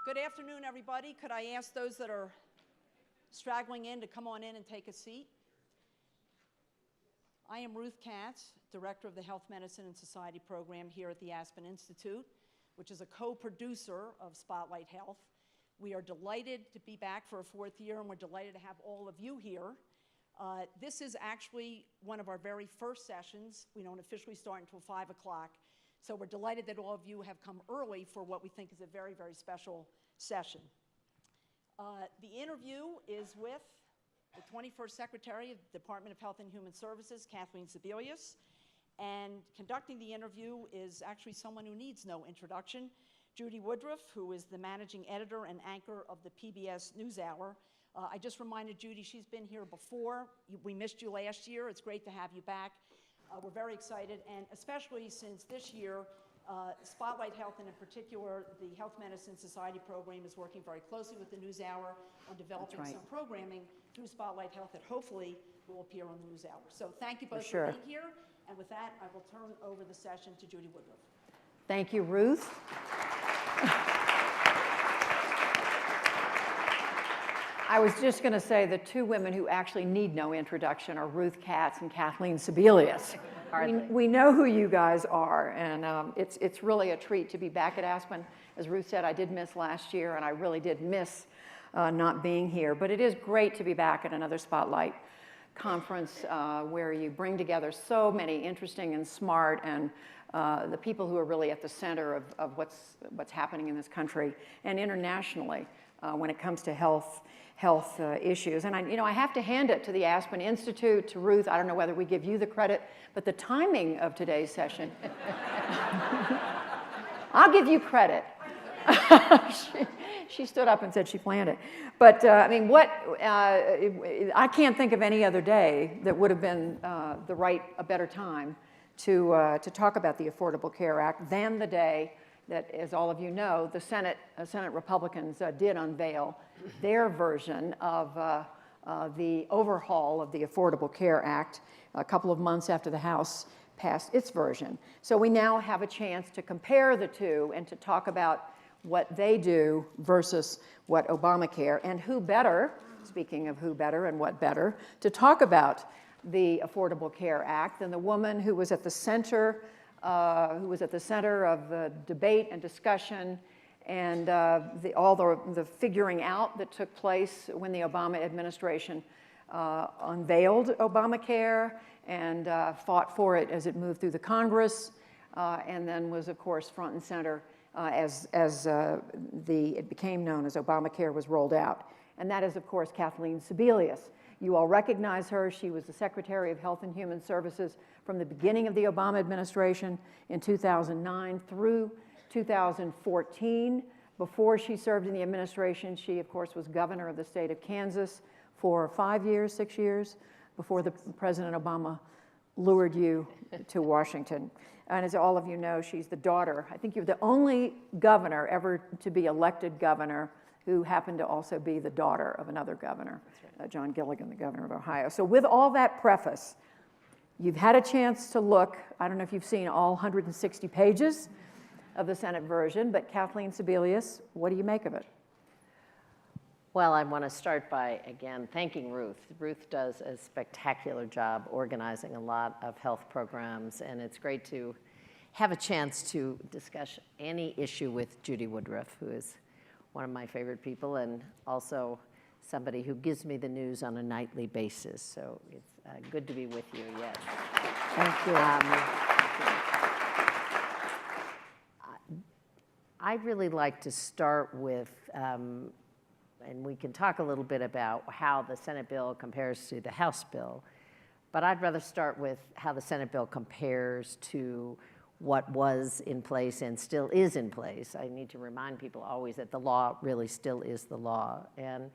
Good afternoon, everybody. Could I ask those that are straggling in to come on in and take a seat? I am Ruth Katz, Director of the Health Medicine and Society Program here at the Aspen Institute, which is a co-producer of Spotlight Health. We are delighted to be back for a fourth year, and we're delighted to have all of you here. This is actually one of our very first sessions. We don't officially start until 5 o'clock. So we're delighted that all of you have come early for what we think is a very, very special session. The interview is with the 21st Secretary of the Department of Health and Human Services, Kathleen Sebelius. And conducting the interview is actually someone who needs no introduction, Judy Woodruff, who is the managing editor and anchor of the PBS NewsHour. I just reminded Judy she's been here before. We missed you last year. It's great to have you back. We're very excited, and especially since this year, Spotlight Health, and in particular, the Health Medicine Society program is working very closely with the NewsHour on developing some programming through Spotlight Health that hopefully will appear on the NewsHour. So thank you both for being here, and with that, I will turn over the session to Judy Woodruff. Thank you, Ruth. I was just going to say the two women who actually need no introduction are Ruth Katz and Kathleen Sebelius. We know who you guys are, and it's really a treat to be back at Aspen. As Ruth said, I did miss last year, and I really did miss not being here. But it is great to be back at another Spotlight conference where you bring together so many interesting and smart and the people who are really at the center of what's happening in this country and internationally when it comes to health issues. And I have to hand it to the Aspen Institute, to Ruth. I don't know whether we give you the credit, but the timing of today's session, I'll give you credit. She stood up and said she planned it. But I can't think of any other day that would have been a better time to talk about the Affordable Care Act than the day that, as all of you know, the Senate Republicans did unveil their version of the overhaul of the Affordable Care Act a couple of months after the House passed its version. So we now have a chance to compare the two and to talk about what they do versus what Obamacare, and who better, speaking of who better and what better, to talk about the Affordable Care Act than the woman who was at the center of the debate and discussion and all the figuring out that took place when the Obama administration unveiled Obamacare and fought for it as it moved through the Congress, and then was, of course, front and center as it became known as Obamacare was rolled out. And that is, of course, Kathleen Sebelius. You all recognize her. She was the Secretary of Health and Human Services from the beginning of the Obama administration in 2009 through 2014. Before she served in the administration, she, of course, was governor of the state of Kansas for 6 years, before President Obama lured you to Washington. And as all of you know, she's the daughter. I think you're the only governor ever to be elected governor who happened to also be the daughter of another governor, John Gilligan, the governor of Ohio. So with all that preface, you've had a chance to look. I don't know if you've seen all 160 pages of the Senate version, but Kathleen Sebelius, what do you make of it? Well, I want to start by, again, thanking Ruth. Ruth does a spectacular job organizing a lot of health programs, and it's great to have a chance to discuss any issue with Judy Woodruff, who is one of my favorite people and also somebody who gives me the news on a nightly basis. So it's good to be with you, yes. Thank you. I'd really like to start with, and we can talk a little bit about how the Senate bill compares to the House bill, but I'd rather start with how the Senate bill compares to what was in place and still is in place. I need to remind people always that the law really still is the law. And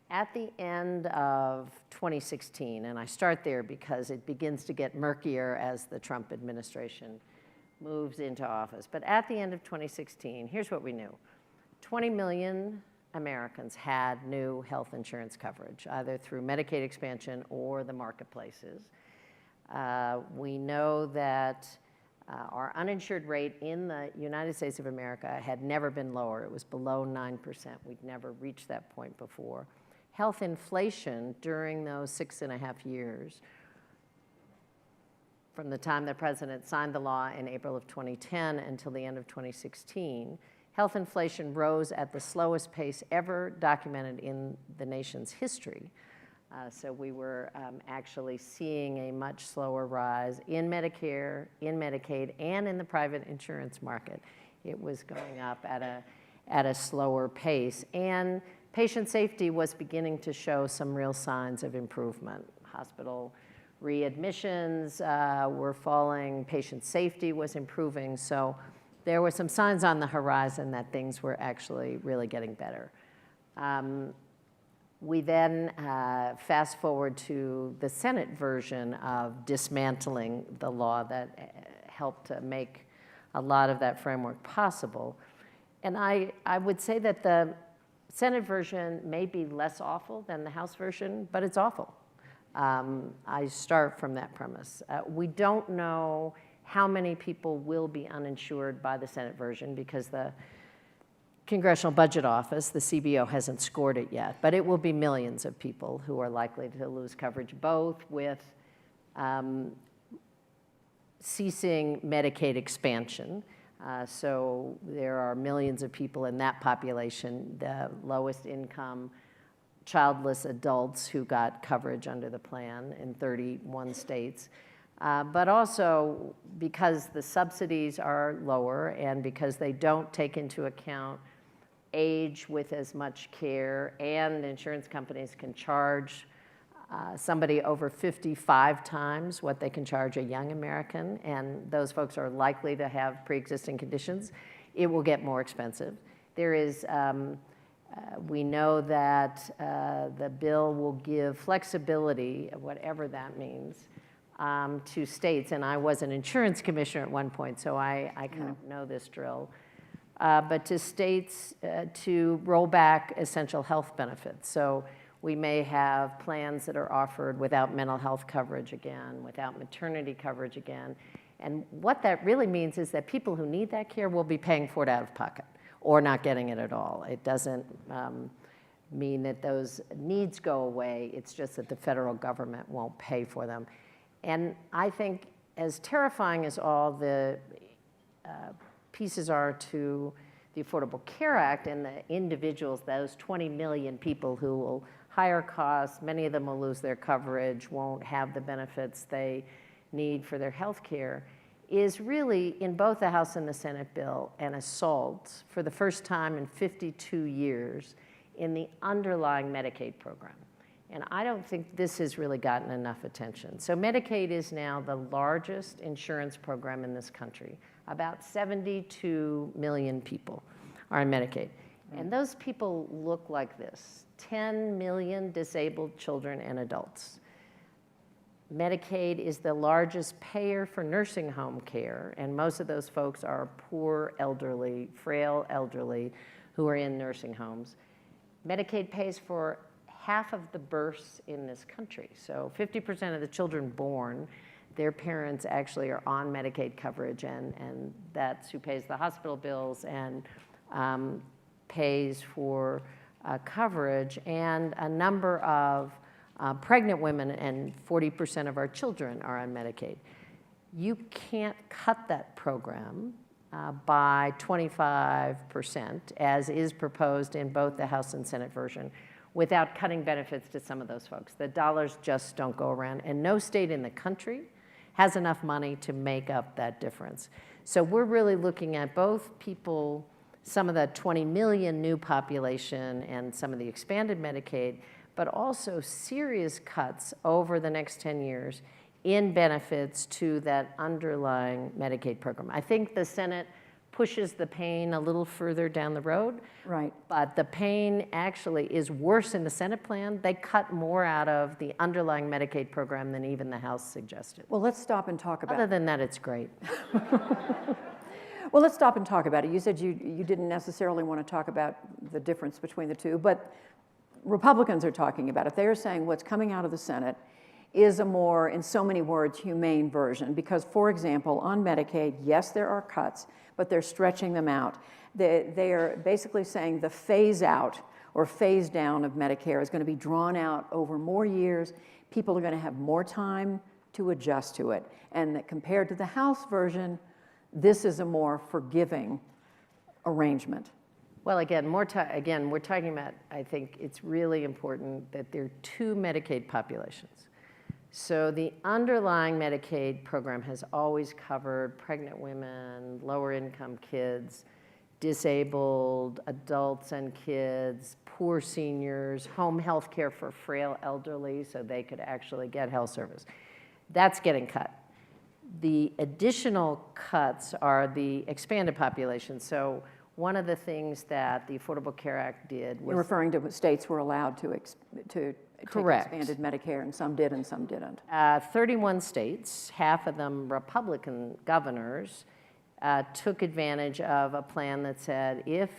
at the end of 2016, and I start there because it begins to get murkier as the Trump administration moves into office, but at the end of 2016, here's what we knew. 20 million Americans had new health insurance coverage, either through Medicaid expansion or the marketplaces. We know that Our uninsured rate in the United States of America had never been lower. It was below 9%. We'd never reached that point before. Health inflation during those 6.5 years, from the time the president signed the law in April of 2010 until the end of 2016, health inflation rose at the slowest pace ever documented in the nation's history. So we were actually seeing a much slower rise in Medicare, in Medicaid, and in the private insurance market. It was going up at a slower pace. And patient safety was beginning to show some real signs of improvement. Hospital readmissions were falling, patient safety was improving. So there were some signs on the horizon that things were actually really getting better. We then fast forward to the Senate version of dismantling the law that helped to make a lot of that framework possible. And I would say that the Senate version may be less awful than the House version, but it's awful. I start from that premise. We don't know how many people will be uninsured by the Senate version because the Congressional Budget Office, the CBO, hasn't scored it yet, but it will be millions of people who are likely to lose coverage, both with ceasing Medicaid expansion. So there are millions of people in that population, the lowest income, childless adults who got coverage under the plan in 31 states. But also because the subsidies are lower and because they don't take into account age with as much care, and insurance companies can charge somebody over 55 times what they can charge a young American, and those folks are likely to have pre-existing conditions, it will get more expensive. There is, we know that the bill will give flexibility, whatever that means, to states, and I was an insurance commissioner at one point, so I kind of know this drill. But to states to roll back essential health benefits. So we may have plans that are offered without mental health coverage again, without maternity coverage again. And what that really means is that people who need that care will be paying for it out of pocket or not getting it at all. It doesn't mean that those needs go away. It's just that the federal government won't pay for them. And I think as terrifying as all the pieces are to the Affordable Care Act and the individuals, those 20 million people who will higher costs, many of them will lose their coverage, won't have the benefits they need for their health care, is really, in both the House and the Senate bill, an assault for the first time in 52 years in the underlying Medicaid program. And I don't think this has really gotten enough attention. So Medicaid is now the largest insurance program in this country. About 72 million people are on Medicaid. And those people look like this: 10 million disabled children and adults. Medicaid is the largest payer for nursing home care, and most of those folks are poor elderly, frail elderly who are in nursing homes. Medicaid pays for half of the births in this country. So 50% of the children born, their parents actually are on Medicaid coverage, and that's who pays the hospital bills and pays for coverage. And a number of pregnant women, and 40% of our children are on Medicaid. You can't cut that program by 25%, as is proposed in both the House and Senate version, without cutting benefits to some of those folks. The dollars just don't go around, and no state in the country has enough money to make up that difference. So we're really looking at both people, some of the 20 million new population and some of the expanded Medicaid, but also serious cuts over the next 10 years in benefits to that underlying Medicaid program. I think the Senate pushes the pain a little further down the road. Right. But the pain actually is worse in the Senate plan. They cut more out of the underlying Medicaid program than even the House suggested. Well, let's stop and talk about it. Other than that, it's great. Well, let's stop and talk about it. You said you didn't necessarily want to talk about the difference between the two, but Republicans are talking about it. They are saying what's coming out of the Senate is a more, in so many words, humane version. Because, for example, on Medicaid, yes, there are cuts, but they're stretching them out. They are basically saying the phase out or phase down of Medicare is going to be drawn out over more years. People are going to have more time to adjust to it. And that compared to the House version, this is a more forgiving arrangement. Well, again, we're talking about, I think it's really important that there are two Medicaid populations. So the underlying Medicaid program has always covered pregnant women, lower income kids, disabled adults and kids, poor seniors, home health care for frail elderly so they could actually get health service. That's getting cut. The additional cuts are the expanded population. So one of the things that the Affordable Care Act did was— You're referring to states were allowed to take expanded Medicare, and some did and some didn't. 31 states, half of them Republican governors, took advantage of a plan that said if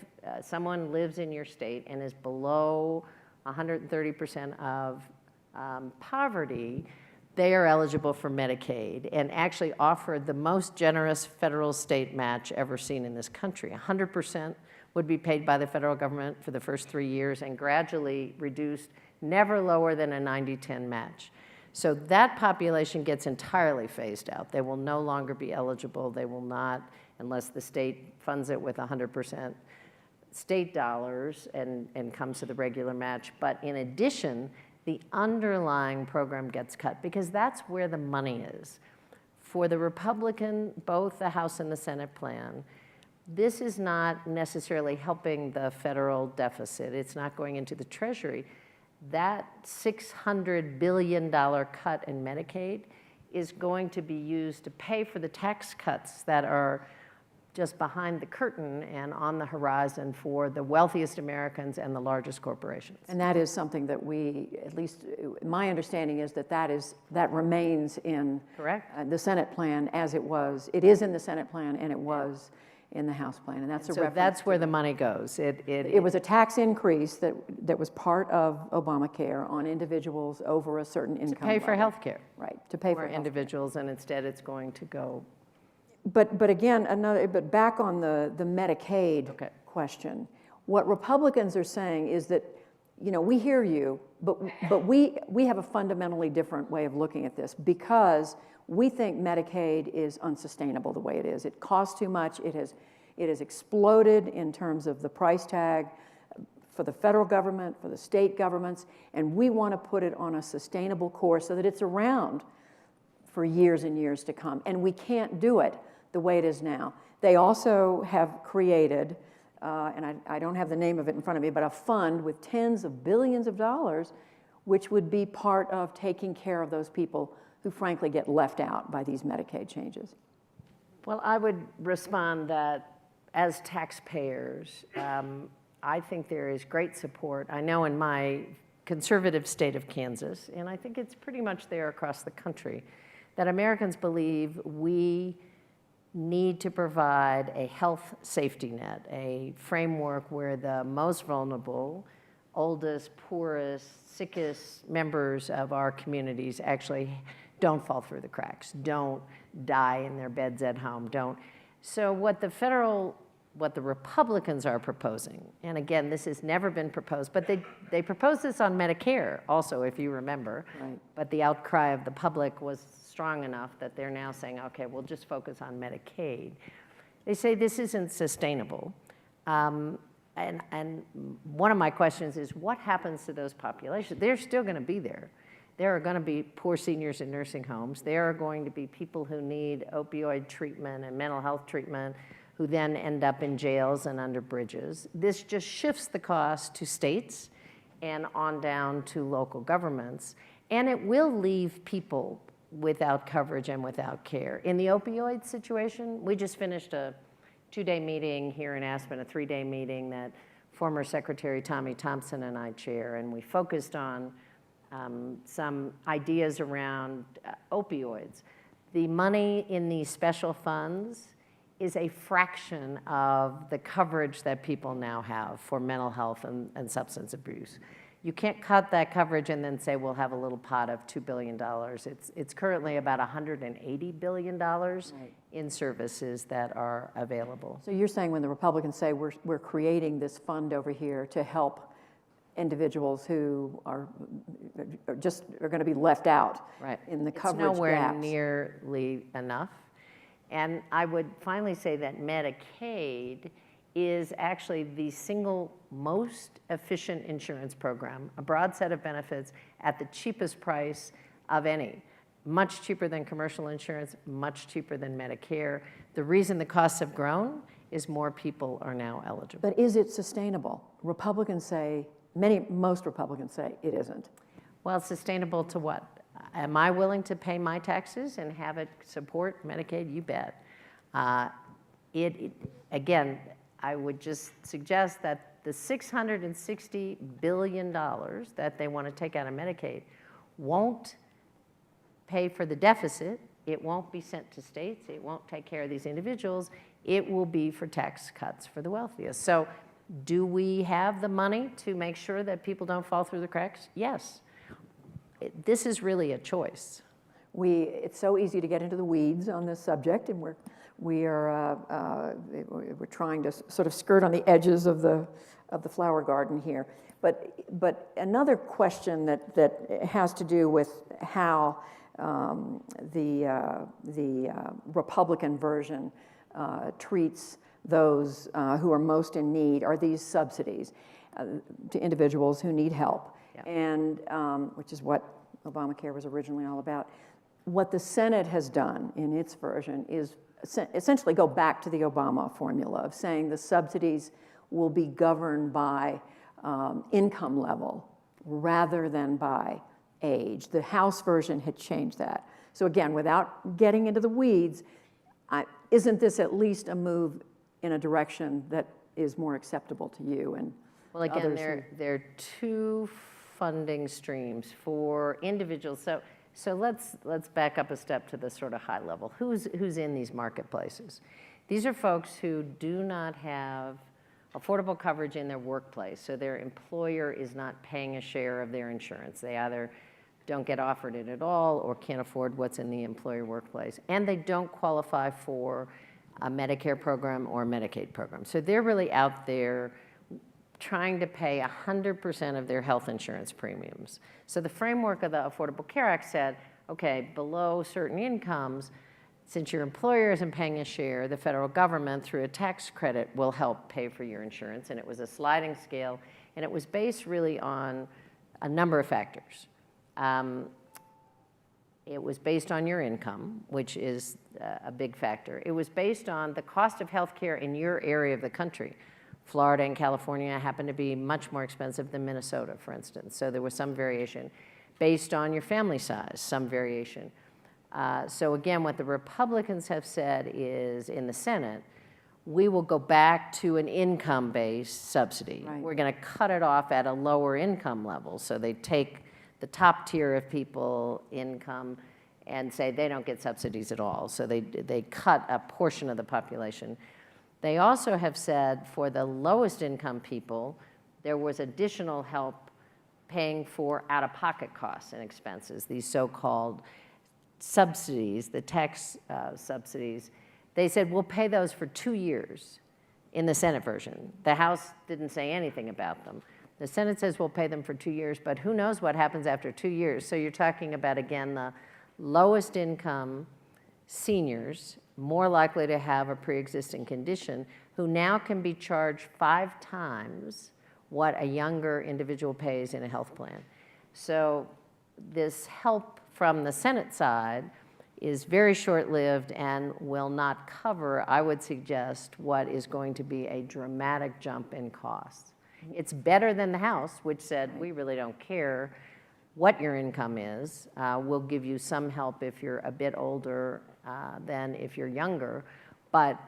someone lives in your state and is below 130% of poverty, they are eligible for Medicaid, and actually offered the most generous federal state match ever seen in this country. 100% would be paid by the federal government for the first 3 years and gradually reduced, never lower than a 90-10 match. So that population gets entirely phased out. They will no longer be eligible. They will not, unless the state funds it with 100% state dollars and comes to the regular match. But in addition, the underlying program gets cut because that's where the money is. For the Republican, both the House and the Senate plan, this is not necessarily helping the federal deficit. It's not going into the Treasury. That $600 billion cut in Medicaid is going to be used to pay for the tax cuts that are just behind the curtain and on the horizon for the wealthiest Americans and the largest corporations. And that is something that we, at least my understanding is that remains in the Senate plan as it was. It is in the Senate plan and it was in the House plan, and that's a reference. So that's where the money goes. It was a tax increase that was part of Obamacare on individuals over a certain income to pay for health care. Right, to pay for individuals, and instead it's going to go. But again, but back on the Medicaid question, what Republicans are saying is that, you know, we hear you, but we have a fundamentally different way of looking at this because we think Medicaid is unsustainable the way it is. It costs too much. It has exploded in terms of the price tag for the federal government, for the state governments, and we want to put it on a sustainable course so that it's around for years and years to come. And we can't do it the way it is now. They also have created, and I don't have the name of it in front of me, but a fund with tens of billions of dollars, which would be part of taking care of those people who frankly get left out by these Medicaid changes. Well, I would respond that as taxpayers, I think there is great support. I know in my conservative state of Kansas, and I think it's pretty much there across the country, that Americans believe we need to provide a health safety net, a framework where the most vulnerable, oldest, poorest, sickest members of our communities actually don't fall through the cracks, don't die in their beds at home, don't. So what the Republicans are proposing, and again, this has never been proposed, but they proposed this on Medicare also, if you remember. Right. But the outcry of the public was strong enough that they're now saying, okay, we'll just focus on Medicaid. They say this isn't sustainable. And one of my questions is, what happens to those populations? They're still going to be there. There are going to be poor seniors in nursing homes. There are going to be people who need opioid treatment and mental health treatment who then end up in jails and under bridges. This just shifts the cost to states and on down to local governments. And it will leave people without coverage and without care. In the opioid situation, we just finished a 2-day meeting here in Aspen, a 3-day meeting that former Secretary Tommy Thompson and I chair, and we focused on some ideas around opioids. The money in these special funds is a fraction of the coverage that people now have for mental health and substance abuse. You can't cut that coverage and then say, we'll have a little pot of $2 billion. It's currently about $180 billion in services that are available. So you're saying when the Republicans say we're creating this fund over here to help individuals who are going to be left out in the coverage gaps. It's nowhere nearly enough. And I would finally say that Medicaid is actually the single most efficient insurance program, a broad set of benefits at the cheapest price of any. Much cheaper than commercial insurance, much cheaper than Medicare. The reason the costs have grown is more people are now eligible. But is it sustainable? Republicans say, most Republicans say it isn't. Well, sustainable to what? Am I willing to pay my taxes and have it support Medicaid? You bet. Again, I would just suggest that the $660 billion that they want to take out of Medicaid won't pay for the deficit. It won't be sent to states. It won't take care of these individuals. It will be for tax cuts for the wealthiest. So do we have the money to make sure that people don't fall through the cracks? Yes. This is really a choice. It's so easy to get into the weeds on this subject, and we're trying to sort of skirt on the edges of the flower garden here. But another question that has to do with how the Republican version treats those who are most in need are these subsidies to individuals who need help, and which is what Obamacare was originally all about. What the Senate has done in its version is essentially go back to the Obama formula of saying the subsidies will be governed by income level rather than by age. The House version had changed that. So again, without getting into the weeds, isn't this at least a move in a direction that is more acceptable to you and well, again, others there are two funding streams for individuals. So let's back up a step to the sort of high level. Who's in these marketplaces? These are folks who do not have affordable coverage in their workplace, so their employer is not paying a share of their insurance. They either don't get offered it at all or can't afford what's in the employer workplace, and they don't qualify for a Medicare program or a Medicaid program. So they're really out there trying to pay 100% of their health insurance premiums. So the framework of the Affordable Care Act said, okay, below certain incomes, since your employer isn't paying a share, the federal government, through a tax credit, will help pay for your insurance. And it was a sliding scale, and it was based really on a number of factors. It was based on your income, which is a big factor. It was based on the cost of health care in your area of the country. Florida and California happen to be much more expensive than Minnesota, for instance. So there was some variation. Based on your family size, some variation. So again, what the Republicans have said is, in the Senate, we will go back to an income-based subsidy. Right. We're going to cut it off at a lower income level. So they take the top tier of people income and say they don't get subsidies at all. So they cut a portion of the population. They also have said for the lowest income people, there was additional help paying for out-of-pocket costs and expenses, these so-called subsidies, the tax subsidies. They said, we'll pay those for 2 years in the Senate version. The House didn't say anything about them. The Senate says we'll pay them for 2 years, but who knows what happens after 2 years. So you're talking about, again, the lowest income seniors, more likely to have a pre-existing condition, who now can be charged 5 times what a younger individual pays in a health plan. So this help from the Senate side is very short-lived and will not cover, I would suggest, what is going to be a dramatic jump in costs. It's better than the House, which said, we really don't care what your income is. We'll give you some help if you're a bit older than if you're younger, but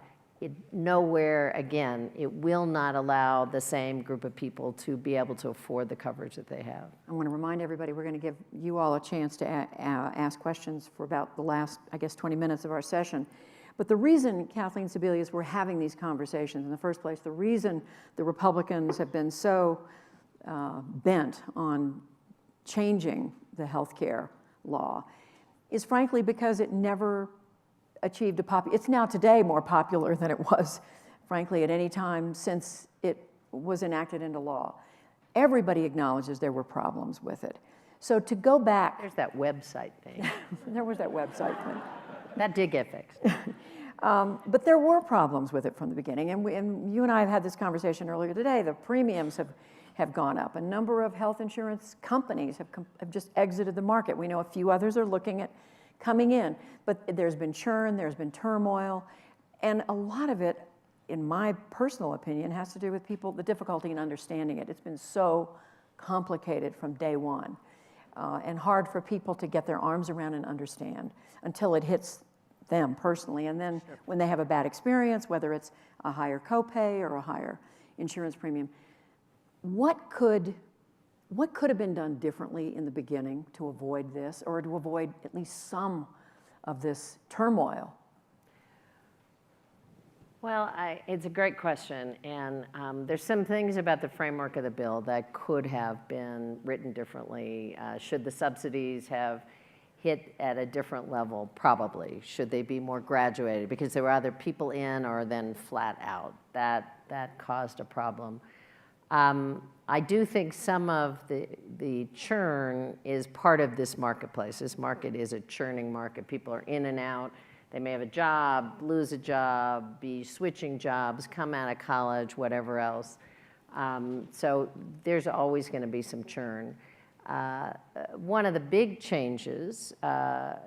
nowhere, again, it will not allow the same group of people to be able to afford the coverage that they have. I want to remind everybody we're going to give you all a chance to ask questions for about the last, 20 minutes of our session. But the reason, Kathleen Sebelius, we're having these conversations in the first place, the reason the Republicans have been so bent on changing the healthcare law is frankly because it never achieved it's now today more popular than it was, frankly, at any time since it was enacted into law. Everybody acknowledges there were problems with it. So to go back. There's that website thing. There was that website thing. That did get fixed. But there were problems with it from the beginning. And you and I have had this conversation earlier today. The premiums have gone up. A number of health insurance companies have just exited the market. We know a few others are looking at coming in. But there's been churn, there's been turmoil. And a lot of it, in my personal opinion, has to do with the difficulty in understanding it. It's been so complicated from day one. And hard for people to get their arms around and understand until it hits them personally. And then when they have a bad experience, whether it's a higher copay or a higher insurance premium, what could have been done differently in the beginning to avoid this, or to avoid at least some of this turmoil? Well, it's a great question, and there's some things about the framework of the bill that could have been written differently. Should the subsidies have hit at a different level? Probably. Should they be more graduated? Because there were either people in or then flat out. That caused a problem. I do think some of the churn is part of this marketplace. This market is a churning market. People are in and out. They may have a job, lose a job, be switching jobs, come out of college, whatever else. So there's always going to be some churn. One of the big changes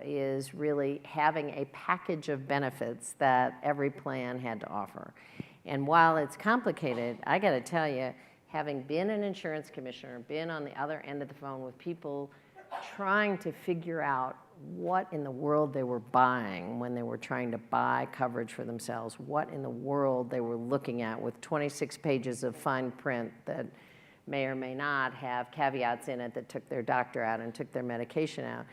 is really having a package of benefits that every plan had to offer. And while it's complicated, I got to tell you, having been an insurance commissioner, been on the other end of the phone with people trying to figure out what in the world they were buying when they were trying to buy coverage for themselves, what in the world they were looking at with 26 pages of fine print that may or may not have caveats in it that took their doctor out and took their medication out.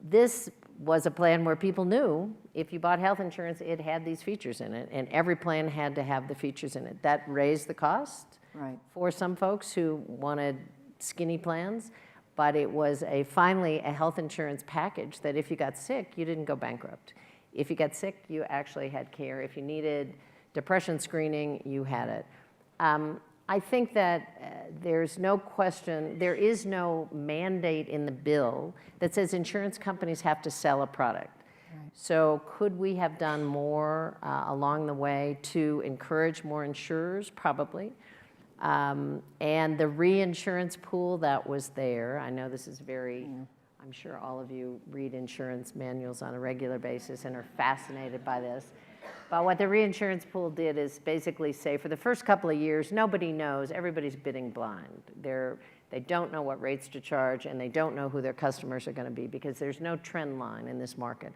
This was a plan where people knew if you bought health insurance, it had these features in it, and every plan had to have the features in it. That raised the cost for some folks who wanted skinny plans. But it was finally a health insurance package that if you got sick, you didn't go bankrupt. If you got sick, you actually had care. If you needed depression screening, you had it. I think that there's no question, there is no mandate in the bill that says insurance companies have to sell a product. Right. So could we have done more along the way to encourage more insurers? Probably. And the reinsurance pool that was there, I know this is very, I'm sure all of you read insurance manuals on a regular basis and are fascinated by this. But what the reinsurance pool did is basically say for the first couple of years, nobody knows, everybody's bidding blind. They don't know what rates to charge, and they don't know who their customers are going to be because there's no trend line in this market.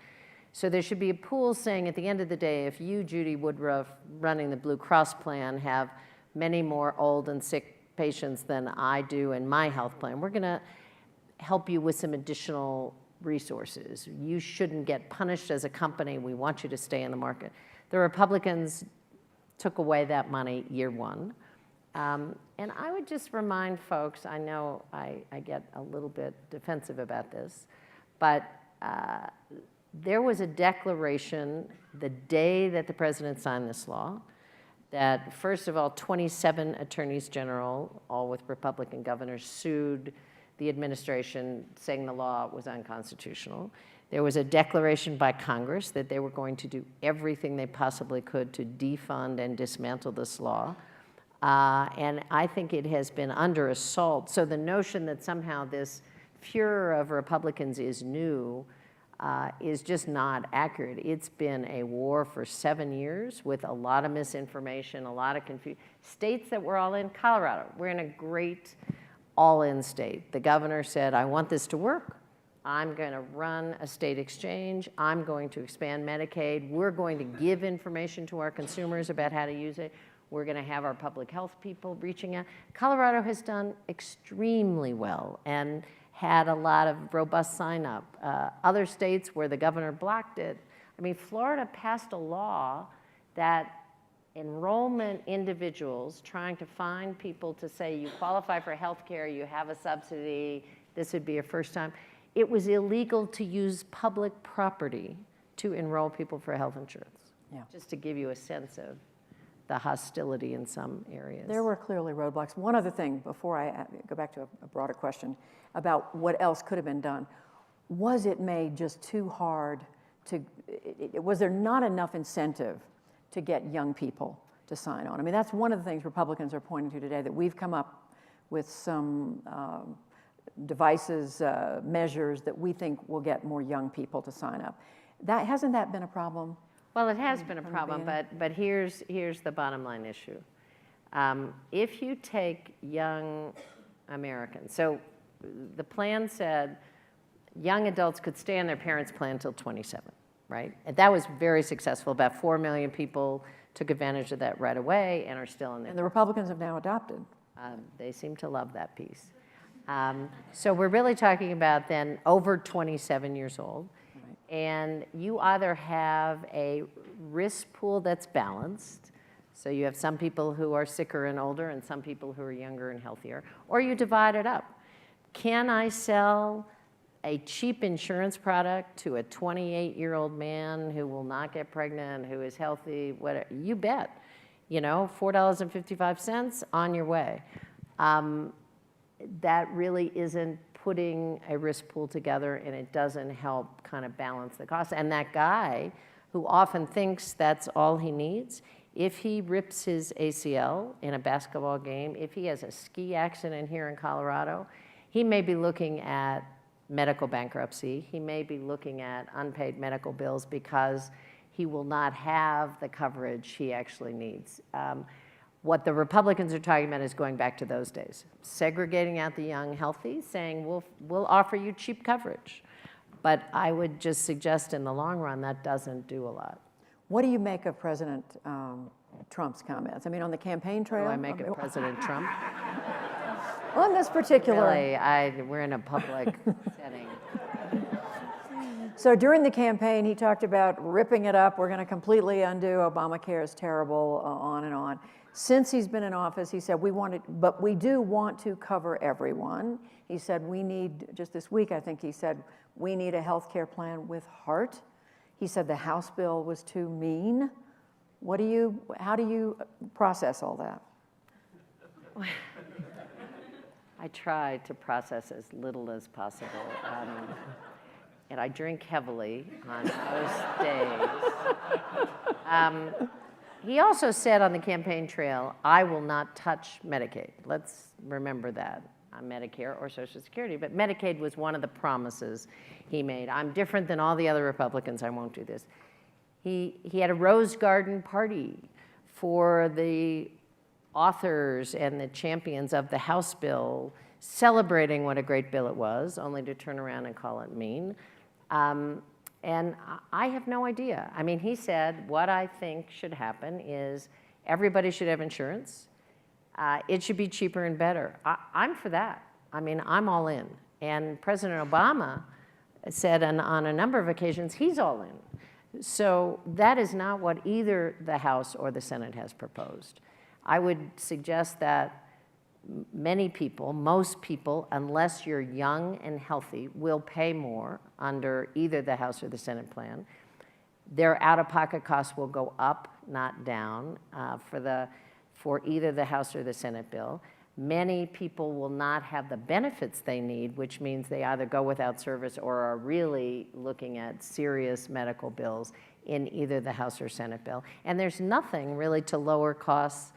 So there should be a pool saying at the end of the day, if you, Judy Woodruff, running the Blue Cross plan, have many more old and sick patients than I do in my health plan, we're going to help you with some additional resources. You shouldn't get punished as a company. We want you to stay in the market. The Republicans took away that money year one. And I would just remind folks, I know I get a little bit defensive about this, but there was a declaration the day that the president signed this law that, first of all, 27 attorneys general, all with Republican governors, sued the administration saying the law was unconstitutional. There was a declaration by Congress that they were going to do everything they possibly could to defund and dismantle this law. And I think it has been under assault. So the notion that somehow this furor of Republicans is new is just not accurate. It's been a war for 7 years with a lot of misinformation, a lot of confusion. States that were all in, Colorado, we're in a great all-in state. The governor said, I want this to work. I'm going to run a state exchange. I'm going to expand Medicaid. We're going to give information to our consumers about how to use it. We're going to have our public health people reaching out. Colorado has done extremely well and had a lot of robust sign-up. Other states where the governor blocked it, I mean, Florida passed a law that enrollment individuals trying to find people to say you qualify for health care, you have a subsidy, this would be your first time. It was illegal to use public property to enroll people for health insurance. Yeah. Just to give you a sense of the hostility in some areas. There were clearly roadblocks. One other thing before I go back to a broader question about what else could have been done. Was it made just too hard to, was there not enough incentive to get young people to sign on? I mean, that's one of the things Republicans are pointing to today, that we've come up with some devices, measures that we think will get more young people to sign up. Hasn't that been a problem? Well, it has been a problem, but here's the bottom line issue. If you take young Americans, so the plan said young adults could stay on their parents' plan until 27, right? And that was very successful. About 4 million people took advantage of that right away and are still in there. And the Republicans have now adopted. They seem to love that piece. So we're really talking about then over 27 years old. And you either have a risk pool that's balanced, so you have some people who are sicker and older and some people who are younger and healthier, or you divide it up. Can I sell a cheap insurance product to a 28-year-old man who will not get pregnant, who is healthy, whatever? You bet. You know, $4.55 on your way. That really isn't putting a risk pool together, and it doesn't help kind of balance the cost. And that guy who often thinks that's all he needs, if he rips his ACL in a basketball game, if he has a ski accident here in Colorado, he may be looking at medical bankruptcy. He may be looking at unpaid medical bills because he will not have the coverage he actually needs. What the Republicans are talking about is going back to those days, segregating out the young healthy, saying we'll offer you cheap coverage. But I would just suggest in the long run that doesn't do a lot. What do you make of President Trump's comments? I mean, on the campaign trail? What do I make of President Trump? On this particular... Really, we're in a public setting. So during the campaign, he talked about ripping it up. We're going to completely undo Obamacare is terrible, on and on. Since he's been in office, he said, but we do want to cover everyone. He said, we need, just this week, I think he said, we need a health care plan with heart. He said the House bill was too mean. How do you process all that? I try to process as little as possible. And I drink heavily on most days. He also said on the campaign trail, I will not touch Medicaid. Let's remember that. Medicare or Social Security, but Medicaid was one of the promises he made. I'm different than all the other Republicans, I won't do this. He had a Rose Garden party for the authors and the champions of the House bill, celebrating what a great bill it was, only to turn around and call it mean. And I have no idea. I mean, he said, what I think should happen is everybody should have insurance. It should be cheaper and better. I'm for that. I mean, I'm all in. And President Obama said on a number of occasions, he's all in. So that is not what either the House or the Senate has proposed. I would suggest that many people, most people, unless you're young and healthy, will pay more under either the House or the Senate plan. Their out-of-pocket costs will go up, not down, for either the House or the Senate bill. Many people will not have the benefits they need, which means they either go without service or are really looking at serious medical bills in either the House or Senate bill. And there's nothing really to lower costs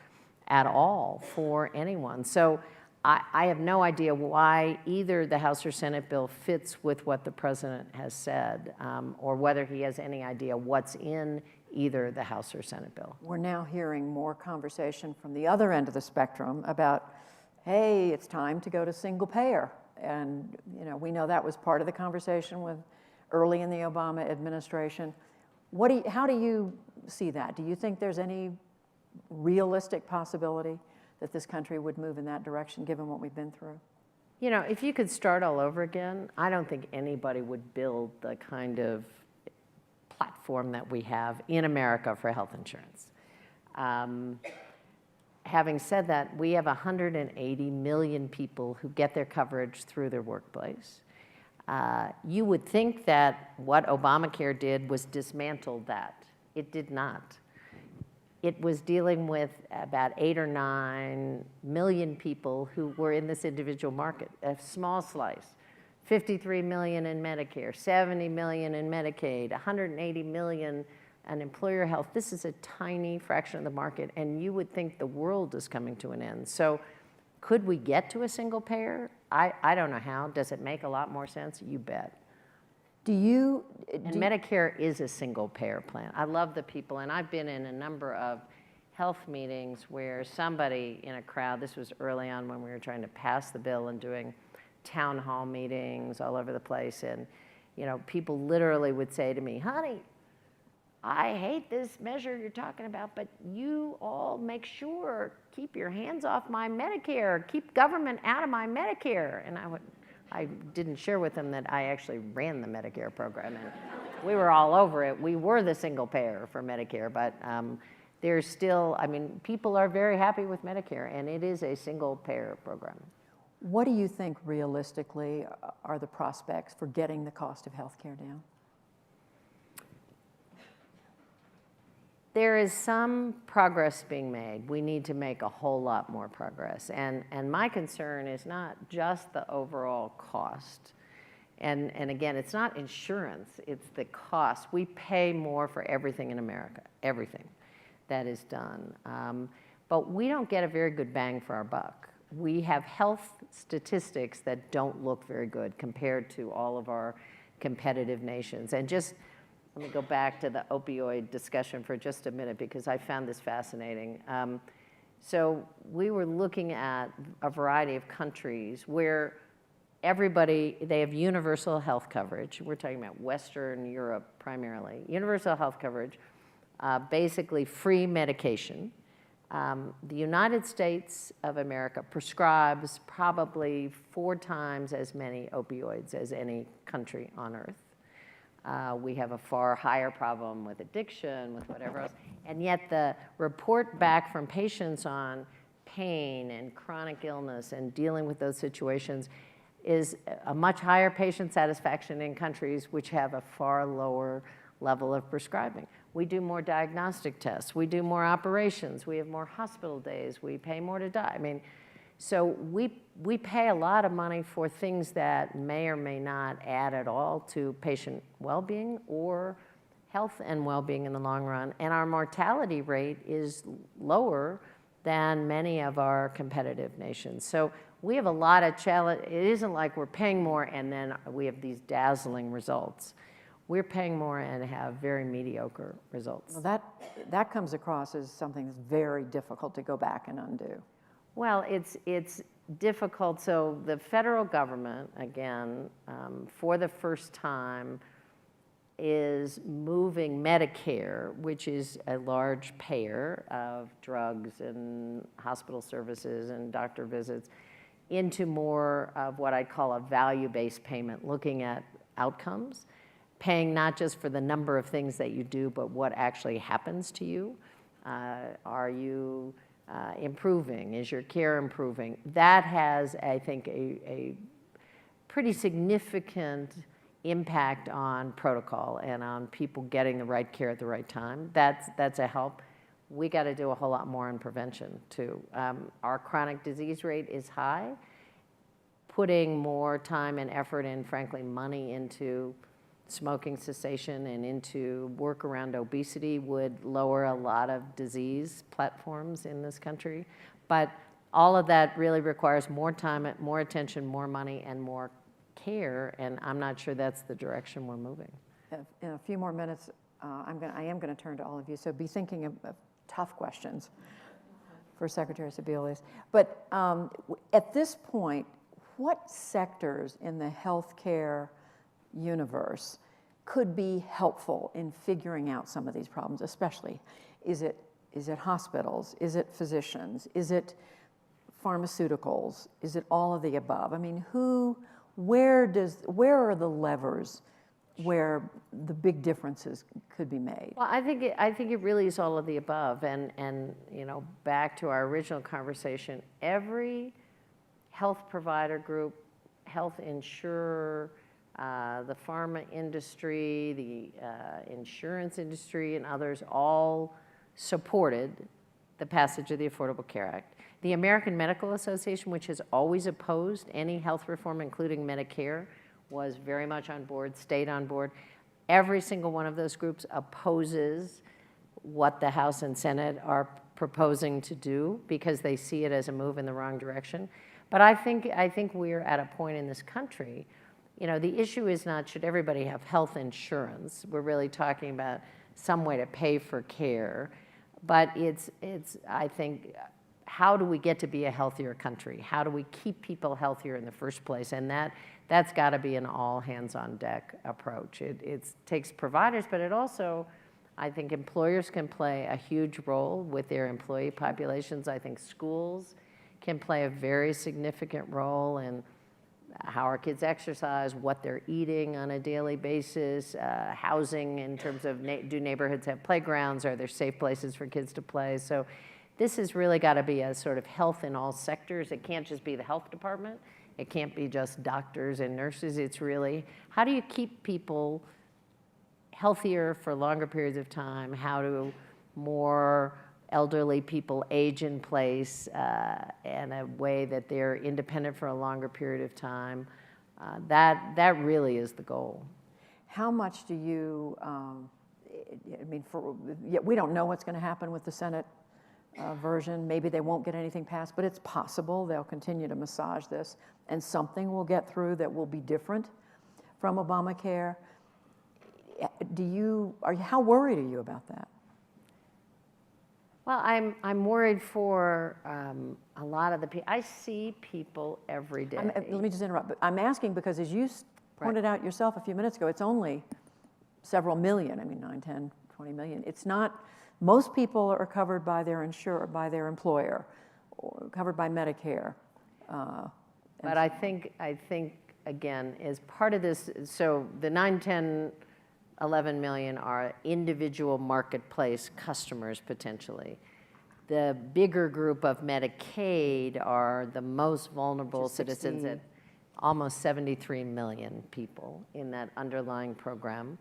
at all for anyone. So I have no idea why either the House or Senate bill fits with what the president has said, or whether he has any idea what's in either the House or Senate bill. We're now hearing more conversation from the other end of the spectrum about, hey, it's time to go to single payer. And we know that was part of the conversation early in the Obama administration. How do you see that? Do you think there's any realistic possibility that this country would move in that direction, given what we've been through? If you could start all over again, I don't think anybody would build the kind of platform that we have in America for health insurance. Having said that, we have 180 million people who get their coverage through their workplace. You would think that what Obamacare did was dismantle that. It did not. It was dealing with about 8 or 9 million people who were in this individual market, a small slice. 53 million in Medicare, 70 million in Medicaid, 180 million in employer health. This is a tiny fraction of the market, and you would think the world is coming to an end. So could we get to a single payer? I don't know how. Does it make a lot more sense? You bet. Medicare is a single payer plan. I love the people, and I've been in a number of health meetings where somebody in a crowd, this was early on when we were trying to pass the bill and doing town hall meetings all over the place, and people literally would say to me, honey, I hate this measure you're talking about, but you all make sure, keep your hands off my Medicare, keep government out of my Medicare. And I didn't share with them that I actually ran the Medicare program, and we were all over it. We were the single payer for Medicare, but there's still, people are very happy with Medicare, and it is a single payer program. What do you think realistically are the prospects for getting the cost of health care down? There is some progress being made. We need to make a whole lot more progress. And my concern is not just the overall cost. And again, it's not insurance, it's the cost. We pay more for everything in America, everything that is done. But we don't get a very good bang for our buck. We have health statistics that don't look very good compared to all of our competitive nations. And just let me go back to the opioid discussion for just a minute because I found this fascinating. So we were looking at a variety of countries where they have universal health coverage. We're talking about Western Europe primarily. Universal health coverage, basically free medication. The United States of America prescribes probably 4 times as many opioids as any country on earth. We have a far higher problem with addiction, with whatever else. And yet the report back from patients on pain and chronic illness and dealing with those situations is a much higher patient satisfaction in countries which have a far lower level of prescribing. We do more diagnostic tests. We do more operations. We have more hospital days. We pay more to die. So we pay a lot of money for things that may or may not add at all to patient well-being or health and well-being in the long run. And our mortality rate is lower than many of our competitive nations. So we have a lot of challenge. It isn't like we're paying more and then we have these dazzling results. We're paying more and have very mediocre results. Well, that comes across as something that's very difficult to go back and undo. Well, it's difficult. So the federal government, again, for the first time, is moving Medicare, which is a large payer of drugs and hospital services and doctor visits, into more of what I call a value-based payment, looking at outcomes, paying not just for the number of things that you do, but what actually happens to you. Are you improving? Is your care improving? That has, I think, a pretty significant impact on protocol and on people getting the right care at the right time. That's a help. We got to do a whole lot more in prevention too. Our chronic disease rate is high. Putting more time and effort and, frankly, money into smoking cessation and into work around obesity would lower a lot of disease platforms in this country. But all of that really requires more time, more attention, more money, and more care, and I'm not sure that's the direction we're moving. In a few more minutes, I am going to turn to all of you, so be thinking of tough questions for Secretary Sebelius. But at this point, what sectors in the healthcare universe could be helpful in figuring out some of these problems, especially? Is it hospitals? Is it physicians? Is it pharmaceuticals? Is it all of the above? I mean, where are the levers where the big differences could be made? Well, I think it really is all of the above. And you know, back to our original conversation, every health provider group, health insurer, the pharma industry, the insurance industry, and others all supported the passage of the Affordable Care Act. The American Medical Association, which has always opposed any health reform, including Medicare, was very much on board, stayed on board. Every single one of those groups opposes what the House and Senate are proposing to do because they see it as a move in the wrong direction. But I think we're at a point in this country, you know, the issue is not should everybody have health insurance. We're really talking about some way to pay for care. But it's I think, how do we get to be a healthier country? How do we keep people healthier in the first place? And that's got to be an all hands on deck approach. It takes providers, but it also, I think employers can play a huge role with their employee populations. I think schools can play a very significant role in how our kids exercise, what they're eating on a daily basis, housing in terms of do neighborhoods have playgrounds? Are there safe places for kids to play? So this has really got to be a sort of health in all sectors. It can't just be the health department. It can't be just doctors and nurses. It's really, how do you keep people healthier for longer periods of time? How do more elderly people age in place in a way that they're independent for a longer period of time? That really is the goal. How much do you, we don't know what's going to happen with the Senate version. Maybe they won't get anything passed, but it's possible they'll continue to massage this and something will get through that will be different from Obamacare. How worried are you about that? Well, I'm worried for a lot of the people. I see people every day. Let me just interrupt. But I'm asking because as you pointed out yourself a few minutes ago, it's only several million. I mean, 9, 10, 20 million. It's not, most people are covered by their employer, or covered by Medicare. But I think, again, as part of this, so the 9, 10, 11 million are individual marketplace customers potentially. The bigger group of Medicaid are the most vulnerable citizens, at almost 73 million people in that underlying program.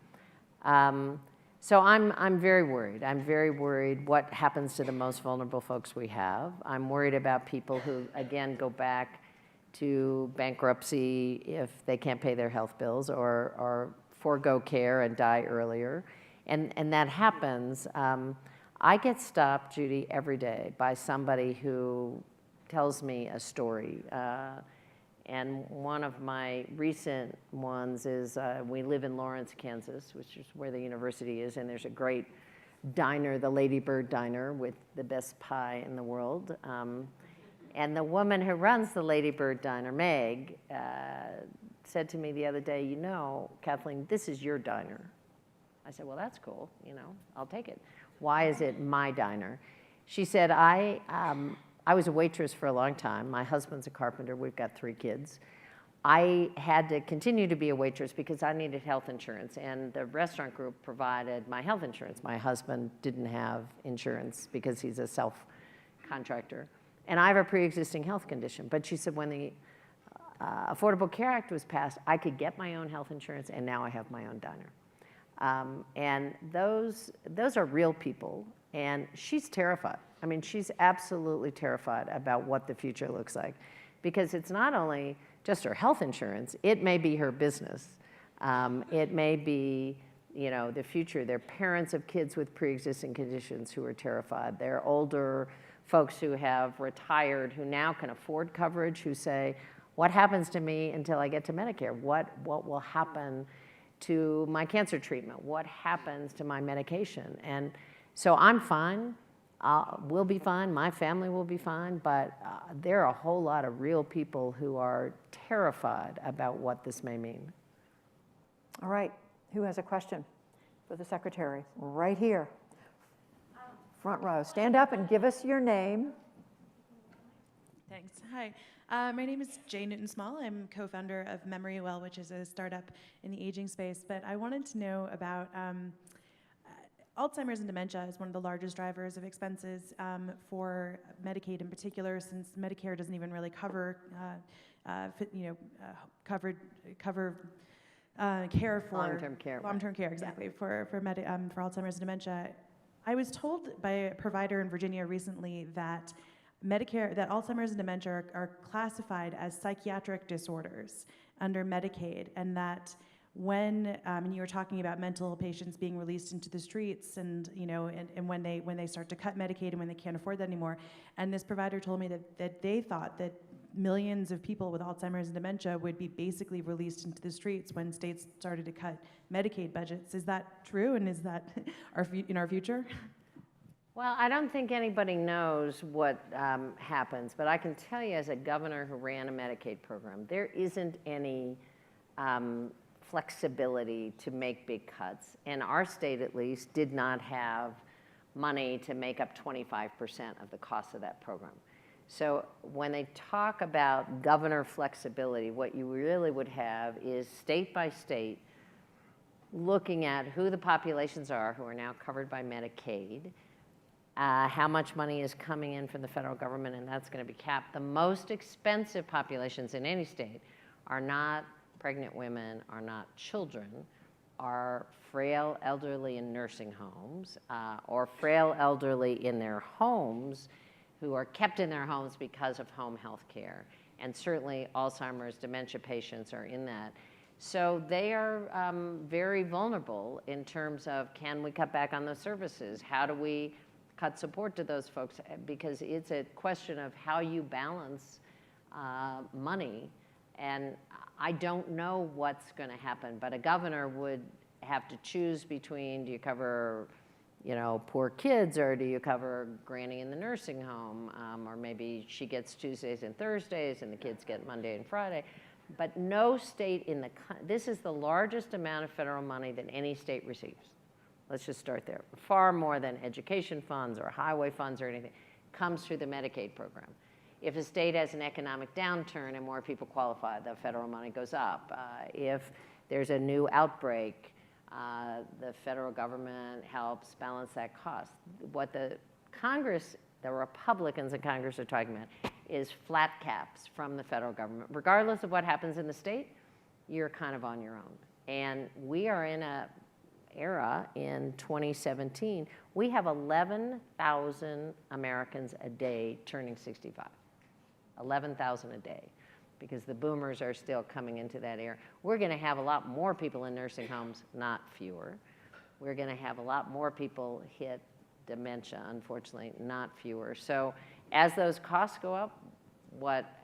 So I'm very worried. I'm very worried what happens to the most vulnerable folks we have. I'm worried about people who, again, go back to bankruptcy if they can't pay their health bills or forego care and die earlier. And that happens. I get stopped, Judy, every day by somebody who tells me a story. And one of my recent ones is we live in Lawrence, Kansas, which is where the university is, and there's a great diner, the Lady Bird Diner, with the best pie in the world. And the woman who runs the Lady Bird Diner, Meg, said to me the other day, you know, Kathleen, this is your diner. I said, well, that's cool, you know, I'll take it. Why is it my diner? She said, I was a waitress for a long time. My husband's a carpenter. We've got 3 kids. I had to continue to be a waitress because I needed health insurance, and the restaurant group provided my health insurance. My husband didn't have insurance because he's a self-contractor. And I have a pre-existing health condition. But she said when the Affordable Care Act was passed, I could get my own health insurance, and now I have my own diner. And those are real people, and she's terrified. I mean, she's absolutely terrified about what the future looks like, because it's not only just her health insurance, it may be her business. It may be, you know, the future. They're parents of kids with pre-existing conditions who are terrified. They're older folks who have retired, who now can afford coverage, who say, what happens to me until I get to Medicare? What will happen to my cancer treatment? What happens to my medication? And so I'm fine. We'll be fine. My family will be fine. But there are a whole lot of real people who are terrified about what this may mean. All right. Who has a question for the secretary? Right here. Front row. Stand up and give us your name. Thanks. Hi. My name is Jay Newton-Small. I'm co-founder of MemoryWell, which is a startup in the aging space. But I wanted to know about Alzheimer's and dementia is one of the largest drivers of expenses for Medicaid in particular, since Medicare doesn't even really cover care for Long-term care. long-term care, exactly, for Alzheimer's and dementia. I was told by a provider in Virginia recently that Alzheimer's and dementia are classified as psychiatric disorders under Medicaid, and that when and you were talking about mental patients being released into the streets, and when they start to cut Medicaid and when they can't afford that anymore, and this provider told me that they thought that millions of people with Alzheimer's and dementia would be basically released into the streets when states started to cut Medicaid budgets. Is that true, and is that in our future? Well, I don't think anybody knows what happens, but I can tell you as a governor who ran a Medicaid program, there isn't any flexibility to make big cuts. And our state, at least, did not have money to make up 25% of the cost of that program. So when they talk about governor flexibility, what you really would have is state by state looking at who the populations are who are now covered by Medicaid, how much money is coming in from the federal government, and that's going to be capped. The most expensive populations in any state are not pregnant women, are not children, are frail elderly in nursing homes, or frail elderly in their homes who are kept in their homes because of home health care. And certainly Alzheimer's, dementia patients are in that. So they are very vulnerable in terms of, can we cut back on those services? How do we cut support to those folks? Because it's a question of how you balance money. And I don't know what's going to happen, but a governor would have to choose between, do you cover poor kids, or do you cover granny in the nursing home? Or maybe she gets Tuesdays and Thursdays and the kids get Monday and Friday. But no state this is the largest amount of federal money that any state receives. Let's just start there. Far more than education funds or highway funds or anything comes through the Medicaid program. If a state has an economic downturn and more people qualify, the federal money goes up. If there's a new outbreak, the federal government helps balance that cost. What the Republicans in Congress are talking about is flat caps from the federal government. Regardless of what happens in the state, you're kind of on your own. And we are in an era in 2017, we have 11,000 Americans a day turning 65. 11,000 a day, because the boomers are still coming into that era. We're going to have a lot more people in nursing homes, not fewer. We're going to have a lot more people hit dementia, unfortunately, not fewer. So as those costs go up,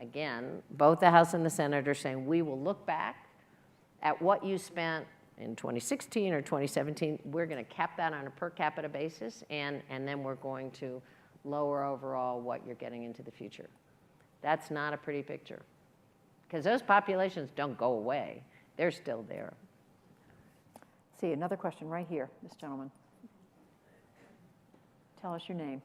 again, both the House and the Senate are saying, we will look back at what you spent in 2016 or 2017. We're going to cap that on a per capita basis, and then we're going to lower overall what you're getting into the future. That's not a pretty picture, because those populations don't go away. They're still there. See, another question right here, this gentleman. Tell us your name.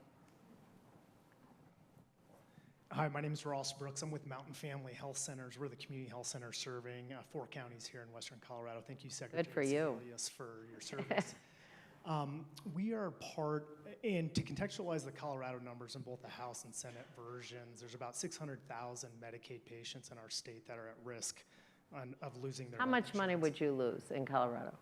Hi, my name is Ross Brooks. I'm with Mountain Family Health Centers. We're the community health center serving 4 counties here in Western Colorado. Thank you, Secretary Sebelius, for your service. We are and to contextualize the Colorado numbers in both the House and Senate versions, there's about 600,000 Medicaid patients in our state that are at risk of losing their How much money would you lose in Colorado?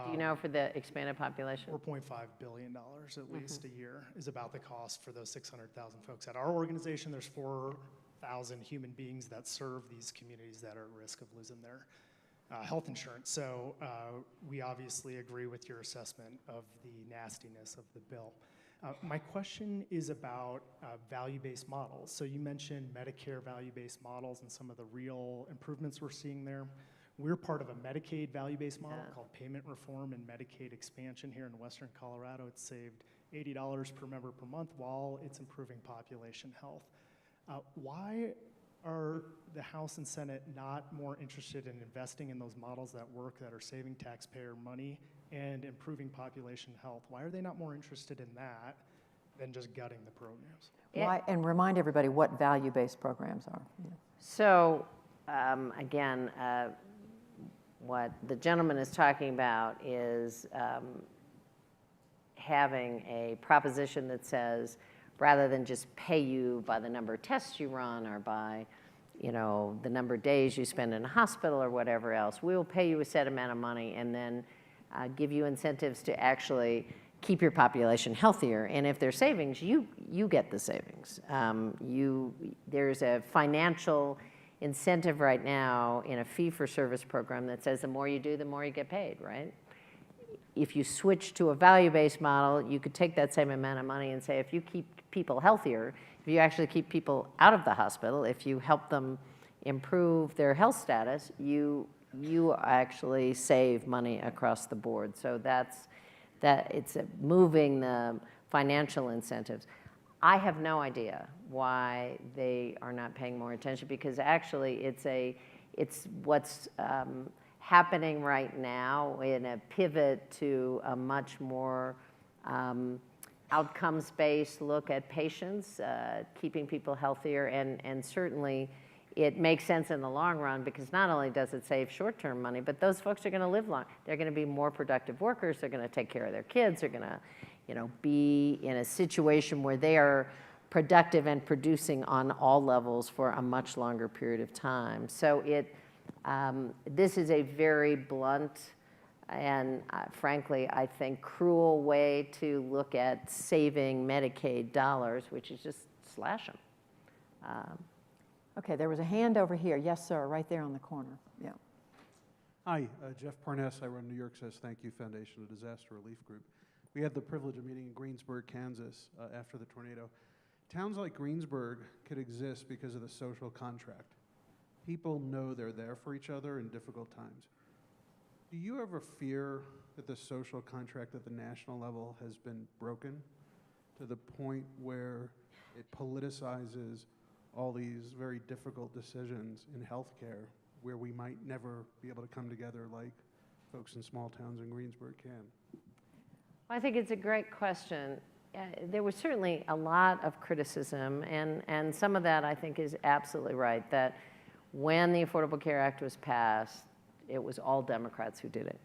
Do you know for the expanded population? $4.5 billion at least a year is about the cost for those 600,000 folks. At our organization, there's 4,000 human beings that serve these communities that are at risk of losing their health insurance. So we obviously agree with your assessment of the nastiness of the bill. My question is about value-based models. So you mentioned Medicare value-based models and some of the real improvements we're seeing there. We're part of a Medicaid value-based model called Payment Reform and Medicaid Expansion here in Western Colorado. It's saved $80 per member per month while it's improving population health. Why are the House and Senate not more interested in investing in those models that work, that are saving taxpayer money and improving population health? Why are they not more interested in that than just gutting the programs. Why, and remind everybody what value-based programs are. Yeah. So, again, what the gentleman is talking about is having a proposition that says, rather than just pay you by the number of tests you run or by, you know, the number of days you spend in a hospital or whatever else, we will pay you a set amount of money and then give you incentives to actually keep your population healthier. And if there's savings, you get the savings. There's a financial incentive right now in a fee-for-service program that says the more you do, the more you get paid, right? If you switch to a value-based model, you could take that same amount of money and say, if you keep people healthier, if you actually keep people out of the hospital, if you help them improve their health status, you actually save money across the board. So it's moving the financial incentives. I have no idea why they are not paying more attention, because actually it's what's happening right now in a pivot to a much more outcomes-based look at patients, keeping people healthier, and certainly it makes sense in the long run, because not only does it save short-term money, but those folks are going to live long. They're going to be more productive workers. They're going to take care of their kids. They're going to, you know, be in a situation where they are productive and producing on all levels for a much longer period of time. So this is a very blunt and frankly, I think, cruel way to look at saving Medicaid dollars, which is just slash them. Okay, there was a hand over here. Yes, sir, right there on the corner. Yeah. Hi, Jeff Parness. I run New York Says Thank You Foundation, a disaster relief group. We had the privilege of meeting in Greensburg, Kansas, after the tornado. Towns like Greensburg could exist because of the social contract. People know they're there for each other in difficult times. Do you ever fear that the social contract at the national level has been broken to the point where it politicizes all these very difficult decisions in healthcare, where we might never be able to come together like folks in small towns in Greensburg can? I think it's a great question. There was certainly a lot of criticism, and some of that I think is absolutely right, that when the Affordable Care Act was passed, it was all Democrats who did it.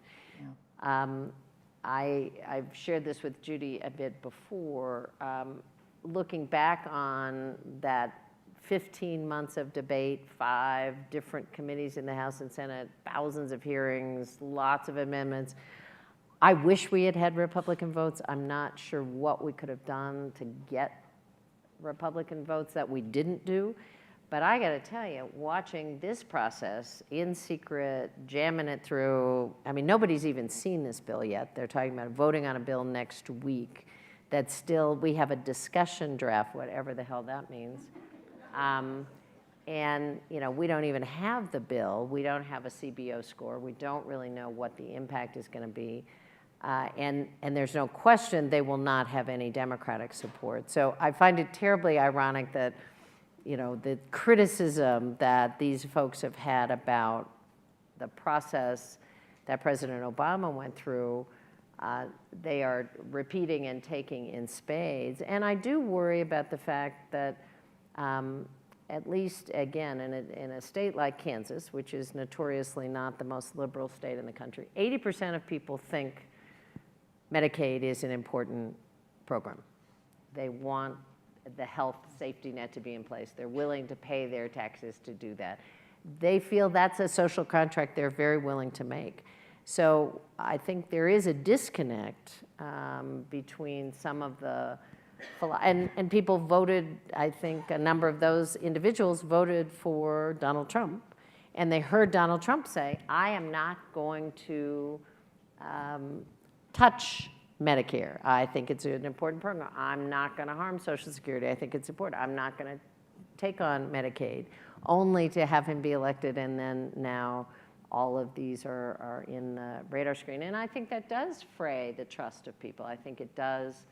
Yeah. I've shared this with Judy a bit before. Looking back on that 15 months of debate, 5 different committees in the House and Senate, thousands of hearings, lots of amendments. I wish we had had Republican votes. I'm not sure what we could have done to get Republican votes that we didn't do. But I got to tell you, watching this process in secret, jamming it through, I mean, nobody's even seen this bill yet. They're talking about voting on a bill next week. That's still, we have a discussion draft, whatever the hell that means. And, you know, we don't even have the bill. We don't have a CBO score. We don't really know what the impact is going to be. And there's no question they will not have any Democratic support. So I find it terribly ironic that, you know, the criticism that these folks have had about the process that President Obama went through, they are repeating and taking in spades. And I do worry about the fact that, at least, again, in a state like Kansas, which is notoriously not the most liberal state in the country, 80% of people think Medicaid is an important program. They want the health safety net to be in place. They're willing to pay their taxes to do that. They feel that's a social contract they're very willing to make. So I think there is a disconnect between some of the, and people voted, I think a number of those individuals voted for Donald Trump, and they heard Donald Trump say, I am not going to touch Medicare. I think it's an important program. I'm not going to harm Social Security. I think it's important. I'm not going to take on Medicaid, only to have him be elected, and then now all of these are in the radar screen. And I think that does fray the trust of people. I think it does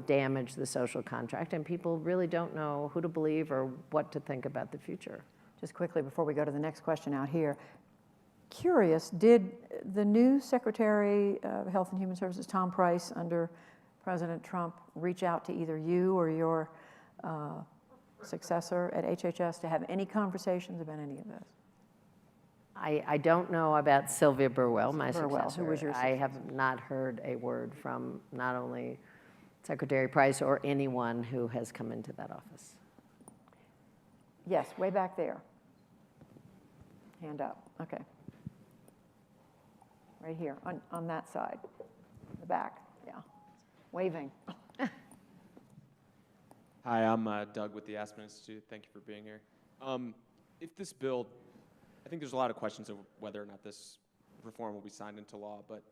damage the social contract, and people really don't know who to believe or what to think about the future. Just quickly before we go to the next question out here, curious, did the new Secretary of Health and Human Services, Tom Price, under President Trump reach out to either you or your successor at HHS to have any conversations about any of this? I don't know about Sylvia Burwell, my Burwell, successor. who was your I have not heard a word from not only Secretary Price or anyone who has come into that office. Yes, way back there. Hand up, okay. Right here, on that side, the back, yeah. Waving. Hi, I'm Doug with the Aspen Institute. Thank you for being here. If this bill, I think there's a lot of questions of whether or not this reform will be signed into law, but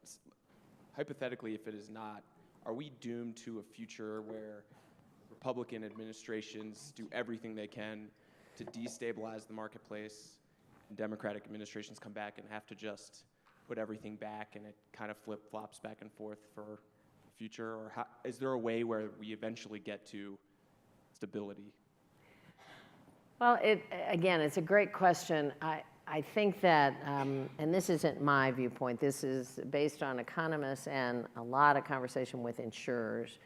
hypothetically, if it is not, are we doomed to a future where Republican administrations do everything they can to destabilize the marketplace, and Democratic administrations come back and have to just put everything back and it kind of flip-flops back and forth for the future? Or is there a way where we eventually get to stability? Well, again, it's a great question. I think that, and this isn't my viewpoint, this is based on economists and a lot of conversation with insurers.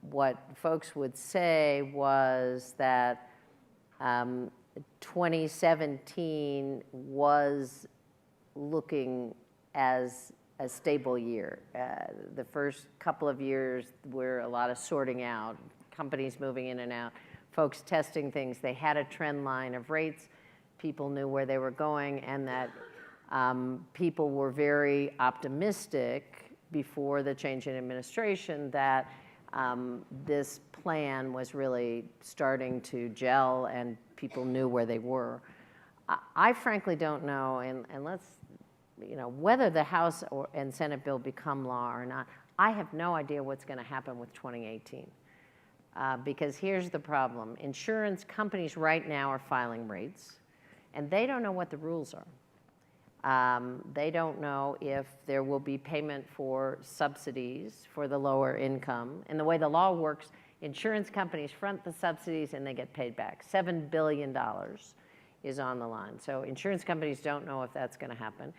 What folks would say was that 2017 was looking as a stable year. The first couple of years were a lot of sorting out, companies moving in and out, folks testing things. They had a trend line of rates. People knew where they were going, and that people were very optimistic before the change in administration that this plan was really starting to gel and people knew where they were. I frankly don't know, and let's, whether the House and Senate bill become law or not, I have no idea what's going to happen with 2018. Because here's the problem. Insurance companies right now are filing rates, and they don't know what the rules are. They don't know if there will be payment for subsidies for the lower income. And the way the law works, insurance companies front the subsidies and they get paid back. $7 billion is on the line. So insurance companies don't know if that's going to happen.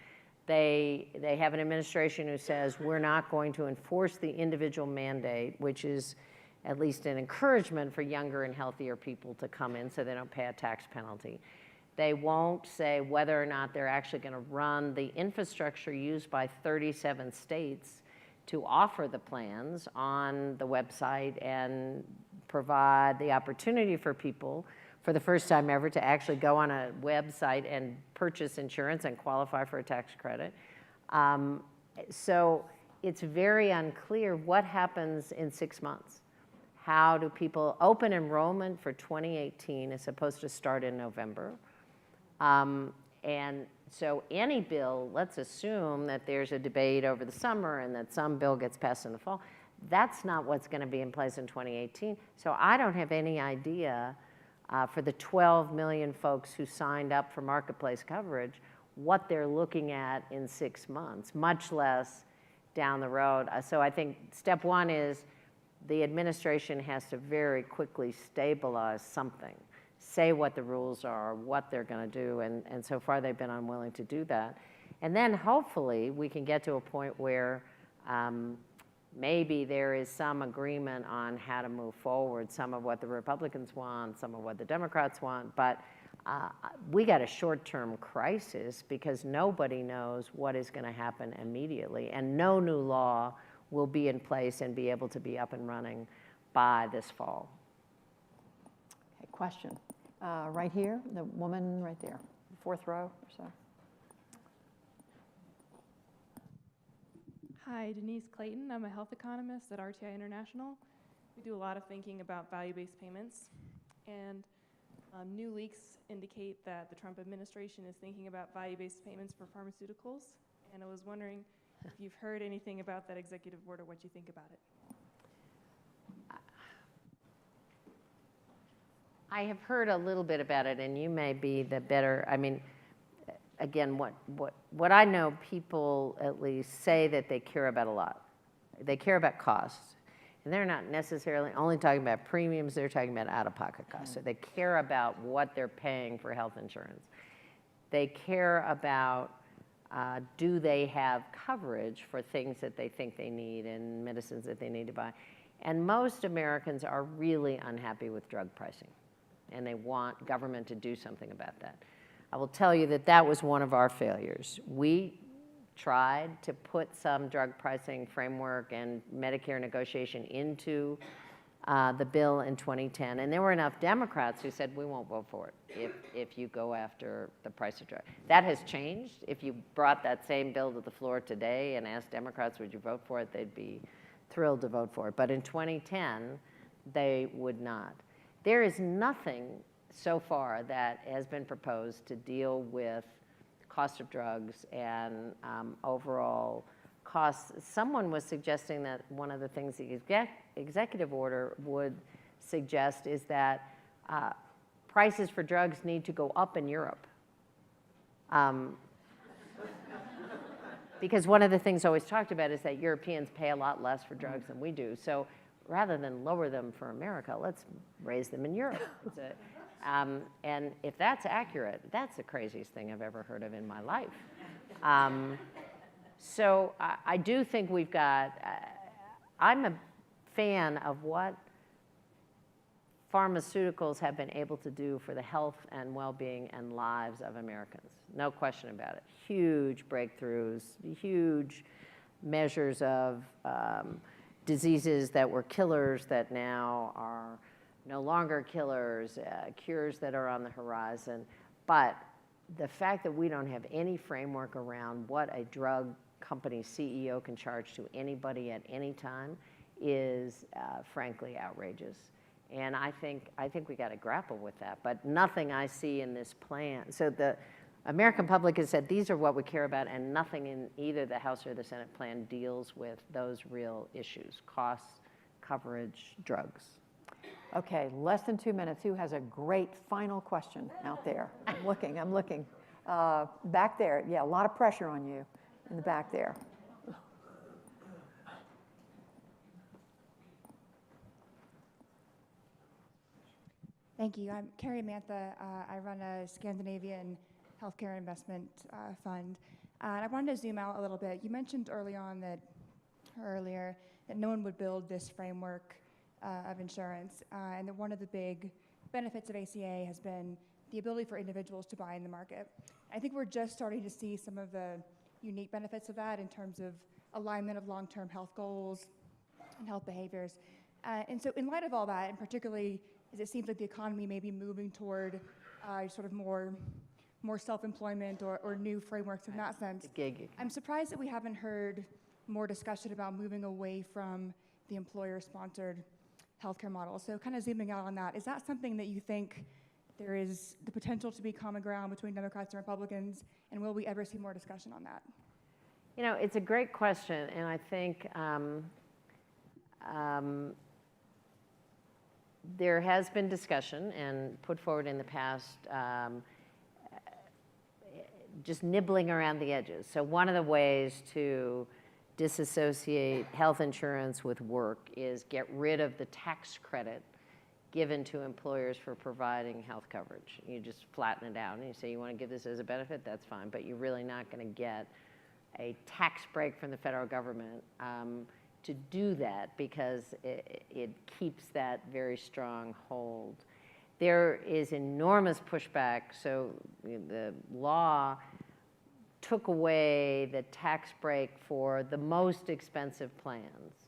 They have an administration who says we're not going to enforce the individual mandate, which is at least an encouragement for younger and healthier people to come in so they don't pay a tax penalty. They won't say whether or not they're actually going to run the infrastructure used by 37 states to offer the plans on the website and provide the opportunity for people for the first time ever to actually go on a website and purchase insurance and qualify for a tax credit. So it's very unclear what happens in 6 months. How do people, open enrollment for 2018 is supposed to start in November. And so any bill, let's assume that there's a debate over the summer and that some bill gets passed in the fall. That's not what's going to be in place in 2018. So I don't have any idea for the 12 million folks who signed up for marketplace coverage what they're looking at in 6 months, much less down the road. So I think step one is the administration has to very quickly stabilize something, say what the rules are, what they're going to do, and so far they've been unwilling to do that. And then hopefully we can get to a point where maybe there is some agreement on how to move forward, some of what the Republicans want, some of what the Democrats want, but we got a short-term crisis because nobody knows what is going to happen immediately, and no new law will be in place and be able to be up and running by this fall. Okay, question. Right here, the woman right there, fourth row or so. Hi, Denise Clayton. I'm a health economist at RTI International. We do a lot of thinking about value-based payments, and new leaks indicate that the Trump administration is thinking about value-based payments for pharmaceuticals, and I was wondering if you've heard anything about that executive order, what you think about it. I have heard a little bit about it, and you may be the better, I mean, again, what I know, people at least say that they care about a lot. They care about costs. And they're not necessarily only talking about premiums, they're talking about out-of-pocket costs. So they care about what they're paying for health insurance. They care about Do they have coverage for things that they think they need and medicines that they need to buy? And most Americans are really unhappy with drug pricing, and they want government to do something about that. I will tell you that that was one of our failures. We tried to put some drug pricing framework and Medicare negotiation into the bill in 2010, and there were enough Democrats who said, we won't vote for it if you go after the price of drug. That has changed. If you brought that same bill to the floor today and asked Democrats, would you vote for it, they'd be thrilled to vote for it. But in 2010, they would not. There is nothing so far that has been proposed to deal with cost of drugs and overall costs. Someone was suggesting that one of the things the executive order would suggest is that prices for drugs need to go up in Europe. Because one of the things always talked about is that Europeans pay a lot less for drugs than we do. So rather than lower them for America, let's raise them in Europe. And if that's accurate, that's the craziest thing I've ever heard of in my life. So I do think we've got, I'm a fan of what pharmaceuticals have been able to do for the health and well-being and lives of Americans. No question about it. Huge breakthroughs, huge measures of diseases that were killers that now are no longer killers, cures that are on the horizon. But the fact that we don't have any framework around what a drug company CEO can charge to anybody at any time is frankly outrageous. And I think we got to grapple with that. But nothing I see in this plan. So the American public has said these are what we care about, and nothing in either the House or the Senate plan deals with those real issues: costs, coverage, drugs. Okay, less than 2 minutes. Who has a great final question out there? I'm looking. Back there, yeah, a lot of pressure on you in the back there. Thank you. I'm Carrie Mantha. I run a Scandinavian healthcare investment fund. And I wanted to zoom out a little bit. You mentioned earlier that no one would build this framework of insurance, and that one of the big benefits of ACA has been the ability for individuals to buy in the market. I think we're just starting to see some of the unique benefits of that in terms of alignment of long-term health goals and health behaviors. And so in light of all that, and particularly as it seems like the economy may be moving toward sort of more self-employment or new frameworks in that sense, I'm surprised that we haven't heard more discussion about moving away from the employer-sponsored healthcare model. So kind of zooming out on that, is that something that you think there is the potential to be common ground between Democrats and Republicans, and will we ever see more discussion on that? You know, it's a great question, and I think there has been discussion and put forward in the past just nibbling around the edges. So one of the ways to disassociate health insurance with work is get rid of the tax credit given to employers for providing health coverage. You just flatten it out and you say you want to give this as a benefit, that's fine, but you're really not going to get a tax break from the federal government to do that because it keeps that very strong hold. There is enormous pushback, so the law took away the tax break for the most expensive plans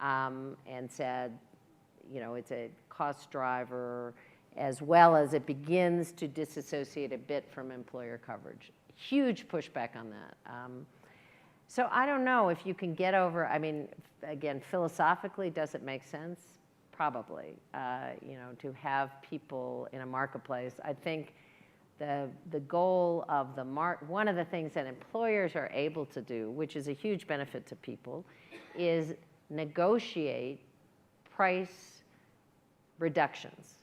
and said, you know, it's a cost driver, as well as it begins to disassociate a bit from employer coverage. Huge pushback on that. So I don't know if you can get over, I mean, again, philosophically, does it make sense? Probably, you know, to have people in a marketplace. I think the goal of the one of the things that employers are able to do, which is a huge benefit to people, is negotiate price reductions.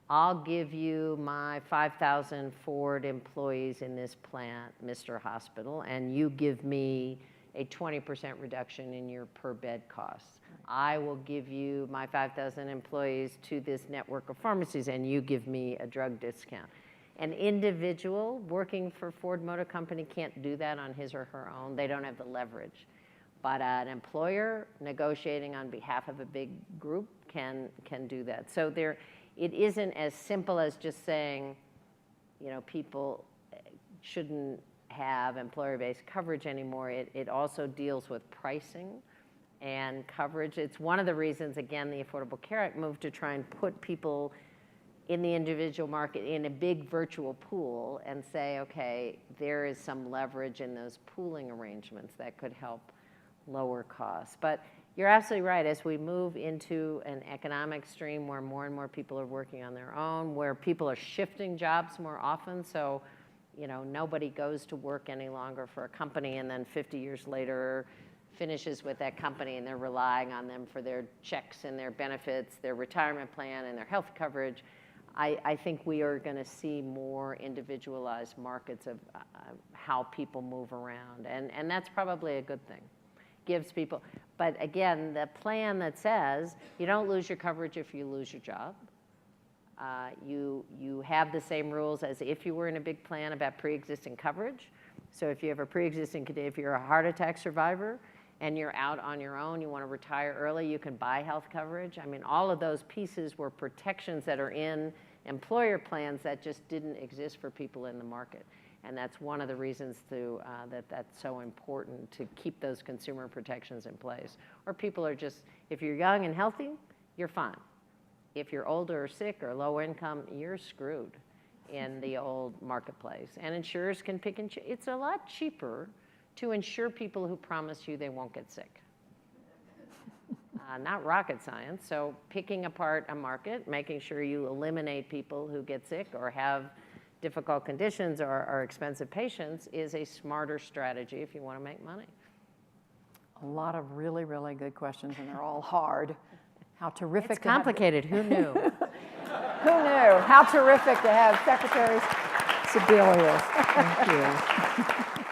I'll give you my 5,000 Ford employees in this plant, Mr. Hospital, and you give me a 20% reduction in your per bed costs. I will give you my 5,000 employees to this network of pharmacies, and you give me a drug discount. An individual working for Ford Motor Company can't do that on his or her own. They don't have the leverage. But an employer negotiating on behalf of a big group can do that. So it isn't as simple as just saying, you know, people shouldn't have employer-based coverage anymore. It also deals with pricing and coverage. It's one of the reasons, again, the Affordable Care Act moved to try and put people in the individual market in a big virtual pool and say, okay, there is some leverage in those pooling arrangements that could help lower costs. But you're absolutely right. As we move into an economic stream where more and more people are working on their own, where people are shifting jobs more often, so you know, nobody goes to work any longer for a company and then 50 years later finishes with that company and they're relying on them for their checks and their benefits, their retirement plan and their health coverage. I think we are going to see more individualized markets of how people move around. And that's probably a good thing. Gives people, but again, the plan that says you don't lose your coverage if you lose your job. You have the same rules as if you were in a big plan about pre-existing coverage. So if you have a pre-existing, if you're a heart attack survivor and you're out on your own, you want to retire early, you can buy health coverage. I mean, all of those pieces were protections that are in employer plans that just didn't exist for people in the market. And that's one of the reasons that's so important to keep those consumer protections in place. Or people are just, if you're young and healthy, you're fine. If you're older or sick or low income, you're screwed in the old marketplace. And insurers can pick and choose. It's a lot cheaper to insure people who promise you they won't get sick. Not rocket science. So picking apart a market, making sure you eliminate people who get sick or have difficult conditions or are expensive patients is a smarter strategy if you want to make money. A lot of really, really good questions, and they're all hard. How terrific. It's complicated. Who knew? Who knew? How terrific to have Secretary Sebelius. Thank you.